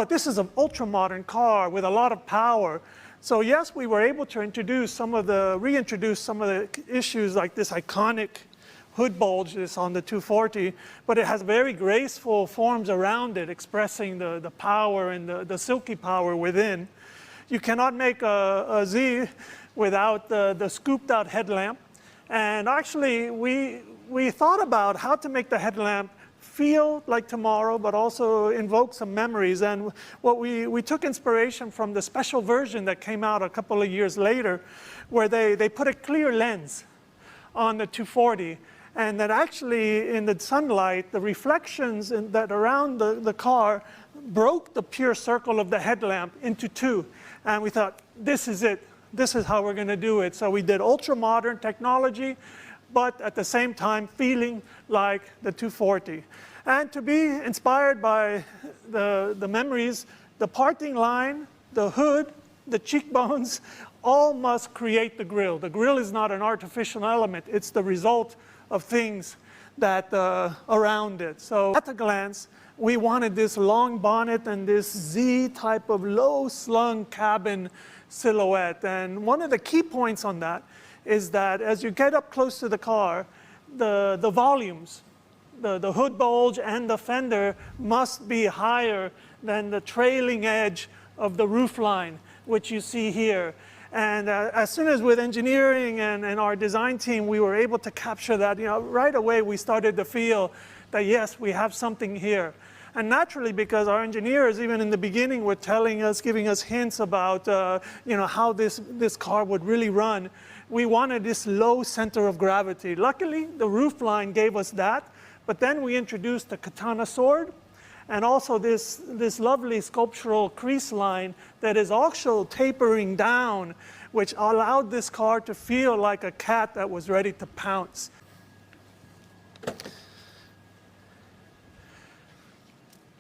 but this is an ultra-modern car with a lot of power. So yes, we were able to reintroduce some of the issues like this iconic hood bulge that's on the 240, but it has very graceful forms around it, expressing the power and the silky power within. You cannot make a Z without the scooped out headlamp. And actually, we thought about how to make the headlamp feel like tomorrow, but also invoke some memories. And what we took inspiration from the special version that came out a couple of years later, where they put a clear lens on the 240. And that actually, in the sunlight, the reflections that around the car broke the pure circle of the headlamp into two. And we thought, this is it. This is how we're going to do it. So we did ultra-modern technology, but at the same time feeling like the 240. And to be inspired by the memories, the parting line, the hood, the cheekbones, all must create the grille. The grille is not an artificial element. It's the result of things that around it. So at a glance, we wanted this long bonnet and this Z type of low slung cabin silhouette. And one of the key points on that is that as you get up close to the car, the volumes, the hood bulge and the fender must be higher than the trailing edge of the roof line, which you see here. And as soon as with engineering and our design team, we were able to capture that, right away we started to feel that yes, we have something here. And naturally, because our engineers, even in the beginning, were telling us, giving us hints about how this car would really run, we wanted this low center of gravity. Luckily, the roof line gave us that, but then we introduced the katana sword, and also this lovely sculptural crease line that is also tapering down, which allowed this car to feel like a cat that was ready to pounce.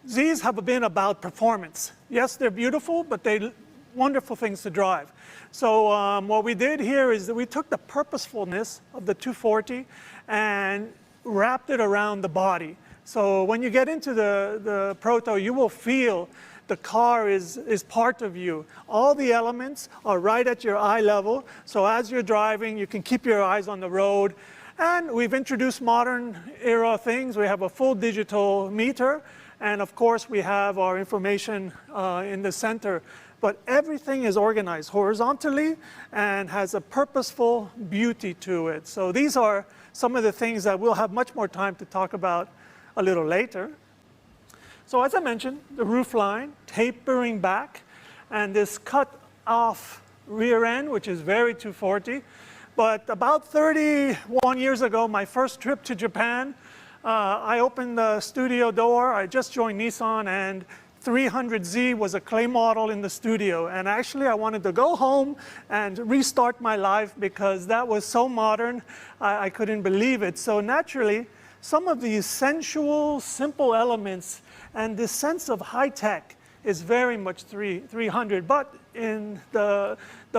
Zs have been about performance. Yes, they're beautiful, but they're wonderful things to drive. So what we did here is that we took the purposefulness of the 240 and wrapped it around the body. So when you get into the Proto, you will feel the car is part of you. All the elements are right at your eye level. So as you're driving, you can keep your eyes on the road. And we've introduced modern era things. We have a full digital meter. And of course, we have our information in the center. But everything is organized horizontally and has a purposeful beauty to it. So these are some of the things that we'll have much more time to talk about a little later. So as I mentioned, the roof line tapering back and this cut off rear end, which is very 240. But about 31 years ago, my first trip to Japan, I opened the studio door. I just joined Nissan, and 300Z was a clay model in the studio. And actually, I wanted to go home and restart my life because that was so modern, I couldn't believe it. So naturally, some of these sensual, simple elements and this sense of high-tech is very much 300. But in the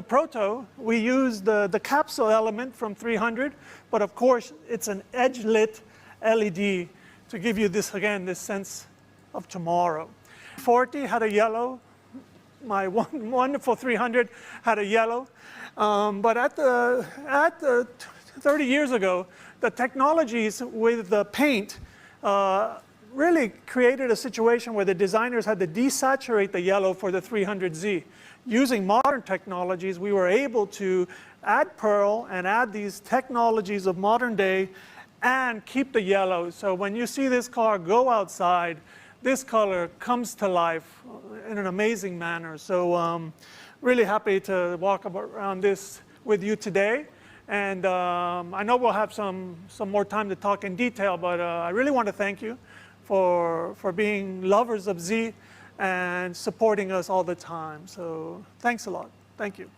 Proto, we use the capsule element from 300. But of course, it's an edge-lit LED to give you this, again, this sense of tomorrow. 40 had a yellow. My wonderful 300 had a yellow. But at the 30 years ago, the technologies with the paint really created a situation where the designers had to desaturate the yellow for the 300Z. Using modern technologies, we were able to add pearl and add these technologies of modern day and keep the yellow. So when you see this car go outside, this color comes to life in an amazing manner. So really happy to walk around this with you today. And I know we'll have some more time to talk in detail, but I really want to thank you for being lovers of Z and supporting us all the time. So thanks a lot. Thank you.